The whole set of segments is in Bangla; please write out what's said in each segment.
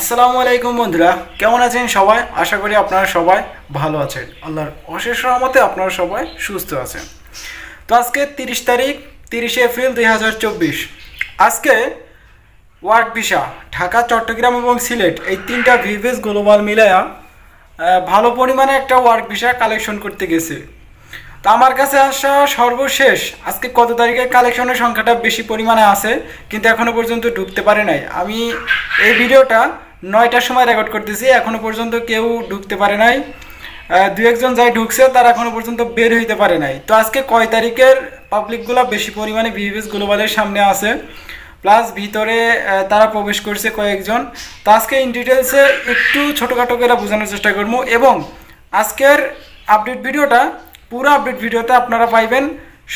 আসসালামু আলাইকুম বন্ধুরা, কেমন আছেন সবাই? আশা করি আপনারা সবাই ভালো আছেন। আল্লাহর অশেষ রহমতে আপনারা সবাই সুস্থ আছেন। তো আজকে 30 তারিখ 30 এপ্রিল 2024। আজকে ওয়ার্ক ভিসা ঢাকা, চট্টগ্রাম এবং সিলেট এই তিনটা ভিভিএস গ্লোবাল মিলায়া ভালো পরিমাণে একটা ওয়ার্ক ভিসা কালেকশন করতে গেছে। তো আমার কাছে আসা সর্বশেষ আজকে কত তারিখে কালেকশনের সংখ্যাটা বেশি পরিমাণে আছে, কিন্তু এখনও পর্যন্ত ঢুকতে পারে নাই। আমি এই ভিডিওটা 9টার সময় রেকর্ড করতেছি, এখনও পর্যন্ত কেউ ঢুকতে পারে নাই। দু একজন যাই ঢুকছে তারা এখনও পর্যন্ত বের হইতে পারে নাই। তো আজকে কয় তারিখের পাবলিকগুলো বেশি পরিমাণে ভিভিএস গ্লোবালের সামনে আছে, প্লাস ভিতরে তারা প্রবেশ করছে কয়েকজন। তো আজকে ইন ডিটেলসে একটু ছোটোখাটো করে বোঝানোর চেষ্টা করবো, এবং আজকের আপডেট ভিডিওটা পুরো আপডেট ভিডিওতে আপনারা পাইবেন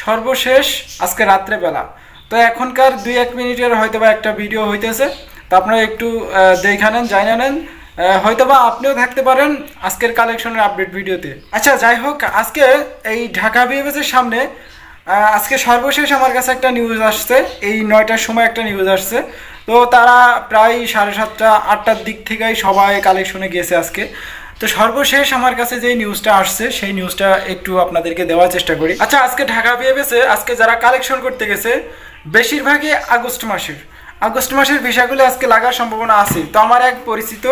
সর্বশেষ আজকে রাত্রেবেলা। তো এখনকার 2-1 মিনিটের হয়তোবা একটা ভিডিও হইতেছে, তো আপনারা একটু দেখে নেন, জানিয়ে নেন, হয়তোবা আপনিও থাকতে পারেন আজকের কালেকশনের আপডেট ভিডিওতে। আচ্ছা, যাই হোক, আজকে এই ঢাকা ভিভিএসের সামনে আজকে সর্বশেষ আমার কাছে একটা নিউজ আসছে। এই 9টার সময় একটা নিউজ আসছে। তো তারা প্রায় 7:30-8টার দিক থেকেই সবাই কালেকশনে গেছে আজকে। তো সর্বশেষ আমার কাছে যে নিউজটা আসছে সেই নিউজটা একটু আপনাদেরকে দেওয়ার চেষ্টা করি। আচ্ছা, আজকে ঢাকা ভিভিএসে আজকে যারা কালেকশন করতে গেছে বেশিরভাগই আগস্ট মাসের ভিসাগুলো আজকে লাগার সম্ভাবনা আছে। তো আমার এক পরিচিত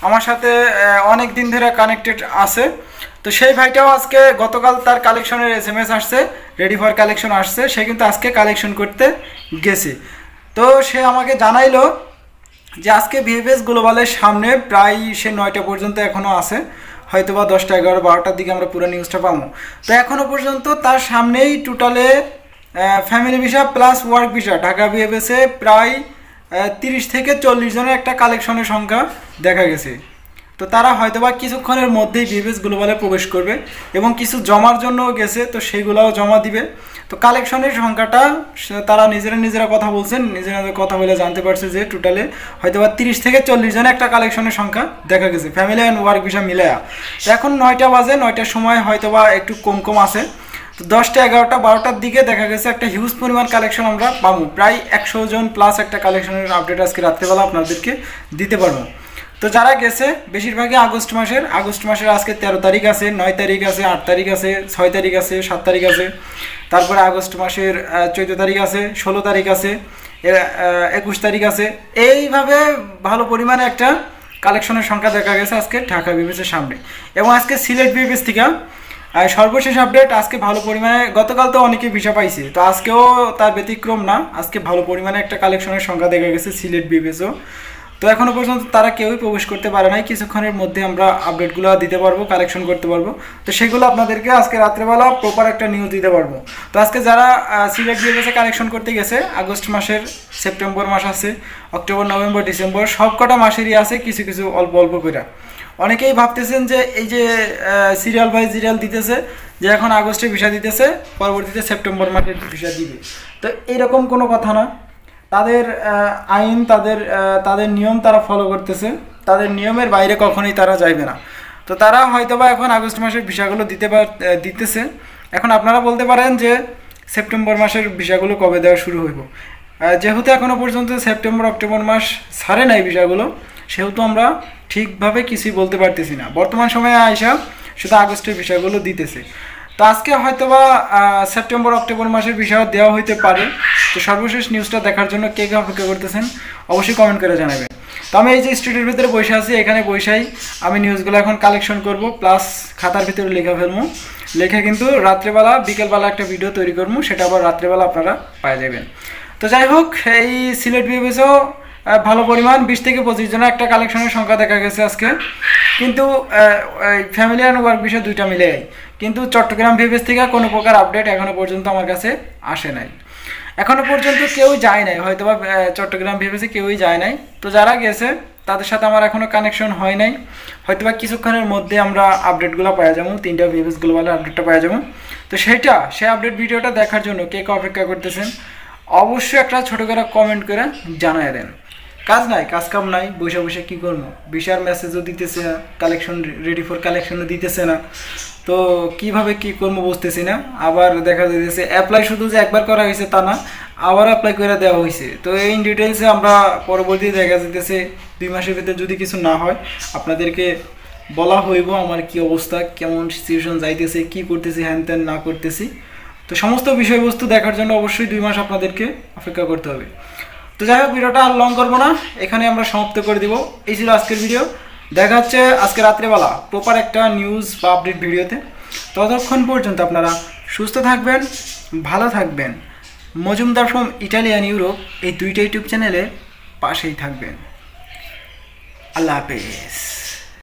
আমার সাথে অনেক দিন ধরে কানেক্টেড আছে, তো সেই ভাইটাও আজকে গতকাল তার কালেকশনের SMS আসছে, রেডি ফর কালেকশন আসছে, সে কিন্তু আজকে কালেকশন করতে গেছে। তো সে আমাকে জানাইলো যে আজকে ভিভিএস গ্লোবালের সামনে প্রায় সে 9টা পর্যন্ত এখনও আছে, হয়তো বা 10টা, 11, 12টার দিকে আমরা পুরো নিউজটা পাবো। তো এখনও পর্যন্ত তার সামনেই টোটালে family visa plus work visa Dhaka ভিভিএসে প্রায় 30 থেকে 40 জনের একটা কালেকশনের সংখ্যা দেখা গেছে। তো তারা হয়তোবা কিছুক্ষণের মধ্যেই ভিভিএস গ্লোবালে প্রবেশ করবে, এবং কিছু জমার জন্য গেছে, তো সেইগুলোও জমা দিবে। তো কালেকশনের সংখ্যাটা তারা নিজেরা কথা বলছেন, নিজেরা কথা বলে জানতে পারছে যে টোটালে হয়তোবা 30 থেকে 40 জনের একটা কালেকশনের সংখ্যা দেখা গেছে ফ্যামিলি অ্যান্ড ওয়ার্ক ভিসা মিলায়া। তো এখন 9টা বাজে, 9টার সময় হয়তোবা একটু কম আছে। তো 10টা, 11টা, 12টার দিকে দেখা গেছে একটা হিউজ পরিমাণ কালেকশন আমরা পাবো, প্রায় 100 জন প্লাস একটা কালেকশনের আপডেট আজকে রাত্রেবেলা আপনাদেরকে দিতে পারবো। তো যারা গেছে বেশিরভাগই আগস্ট মাসের আজকে 13 তারিখ আছে, 9 তারিখ আছে, 8 তারিখ আছে, 6 তারিখ আছে, 7 তারিখ আছে, তারপরে আগস্ট মাসের 14 তারিখ আছে, 16 তারিখ আছে, 21 তারিখ আছে। এইভাবে ভালো পরিমাণে একটা কালেকশনের সংখ্যা দেখা গেছে আজকে ঢাকা ভিভিএসের সামনে। এবং আজকে সিলেট ভিভিএস থেকে সর্বশেষ আপডেট, আজকে ভালো পরিমাণে, গতকাল তো অনেকে ভিসা পাইছে, তো আজকেও তার ব্যতিক্রম না, আজকে ভালো পরিমাণে একটা কালেকশনের সংখ্যা দেখা গেছে সিলেট ভিভিএসও। তো এখনও পর্যন্ত তারা কেউই প্রবেশ করতে পারে নাই। কিছুক্ষণের মধ্যে আমরা আপডেটগুলো দিতে পারবো, কালেকশন করতে পারবো। তো সেগুলো আপনাদেরকে আজকে রাত্রেবেলা প্রপার একটা নিউজ দিতে পারবো। তো আজকে যারা সিলেট ভিভিএসে কালেকশন করতে গেছে, আগস্ট মাসের, সেপ্টেম্বর মাস আছে, অক্টোবর, নভেম্বর, ডিসেম্বর, সব কটা মাসেরই আছে, কিছু কিছু অল্প অল্প করে। অনেকেই ভাবতেছেন যে এই যে সিরিয়াল বাই সিরিয়াল দিতেছে, যে এখন আগস্টে ভিসা দিতেছে, পরবর্তীতে সেপ্টেম্বর মাসে ভিসা দিবে। তো এইরকম কোনো কথা না। তাদের আইন, তাদের নিয়ম তারা ফলো করতেছে, তাদের নিয়মের বাইরে কখনোই তারা যাইবে না। তো তারা হয়তোবা এখন আগস্ট মাসের ভিসাগুলো দিতেছে। এখন আপনারা বলতে পারেন যে সেপ্টেম্বর মাসের ভিসাগুলো কবে দেওয়া শুরু হইব। যেহেতু এখনও পর্যন্ত সেপ্টেম্বর, অক্টোবর মাস ছাড়ে নাই ভিসাগুলো, সেহেতু আমরা ঠিকভাবে কিছুই বলতে পারতেছি না। বর্তমান সময়ে আইসা শুধু আগস্টের ভিসাগুলো দিতেছে। তো আজকে হয়তোবা সেপ্টেম্বর, অক্টোবর মাসের ভিসাও দেওয়া হইতে পারে। তো সর্বশেষ নিউজটা দেখার জন্য কে অপেক্ষা করতেছেন অবশ্যই কমেন্ট করে জানাবেন। তো আমি এই যে স্টুডিওর ভিতরে বসে আছি, এখানে বসেই আমি নিউজগুলো এখন কালেকশন করব, প্লাস খাতার ভিতরে লেখা ফেলবো। লেখা কিন্তু রাত্রেবেলা, বিকেলবেলা একটা ভিডিও তৈরি করবো, সেটা আবার রাত্রেবেলা আপনারা পাই যাবেন। তো যাই হোক, এই সিলেট ভিভিএসও ভালো পরিমাণ 20 থেকে 25 জনের একটা কালেকশনের সংখ্যা দেখা গেছে আজকে, কিন্তু ফ্যামিলি অ্যান্ড ওয়ার্ক ভিসা দুইটা মিলে। কিন্তু চট্টগ্রাম ভিভিএস থেকে কোনো প্রকার আপডেট এখনও পর্যন্ত আমার কাছে আসে নাই, এখনও পর্যন্ত কেউ যায় নাই, হয়তোবা চট্টগ্রাম ভিভিএসে কেউই যায় নাই। তো যারা গেছে তাদের সাথে আমার এখনও কানেকশন হয় নাই, হয়তোবা কিছুক্ষণের মধ্যে আমরা আপডেটগুলো পাওয়া যাবো, 3টা ভিভিএস গ্লোবালের আপডেটটা পাওয়া যাবো। তো সেই আপডেট ভিডিওটা দেখার জন্য কে অপেক্ষা করতেছেন অবশ্যই একটা ছোটো করে কমেন্ট করে জানাই দেন। কাজ নাই, কাজ কাম নাই, বসে বসে কী করবো, ভিসার মেসেজও দিতেছে না, কালেকশন, রেডি ফর কালেকশনও দিতেছে না, তো কিভাবে কি করবো বুঝতেছি না। আবার দেখা যাচ্ছে অ্যাপ্লাই শুধু যে একবার করা হয়েছে তা না, আবার অ্যাপ্লাই করে দেওয়া হয়েছে। তো এই ডিটেলসে আমরা পরবর্তীতে দেখা যেতেছে 2 মাসের ভিতরে যদি কিছু না হয় আপনাদেরকে বলা হইব আমার কি অবস্থা, কেমন সিচুয়েশন যাইতেছে, কি করতেছি, হ্যান ত্যান না করতেছি। তো সমস্ত বিষয়বস্তু দেখার জন্য অবশ্যই 2 মাস আপনাদেরকে অপেক্ষা করতে হবে। তো যাই হোক, ভিডিওটা আর লং করবো না, এখানে আমরা সমাপ্ত করে দিব। এই ছিল আজকের ভিডিও। দেখা হচ্ছে আজকে রাত্রেবেলা প্রপার একটা নিউজ বা আপডেট ভিডিওতে। ততক্ষণ পর্যন্ত আপনারা সুস্থ থাকবেন, ভালো থাকবেন, মজুমদার ফ্রম ইটালিয়ান ইউরোপ এই 2টা ইউটিউব চ্যানেলের পাশেই থাকবেন। আল্লাহ হাফেজ।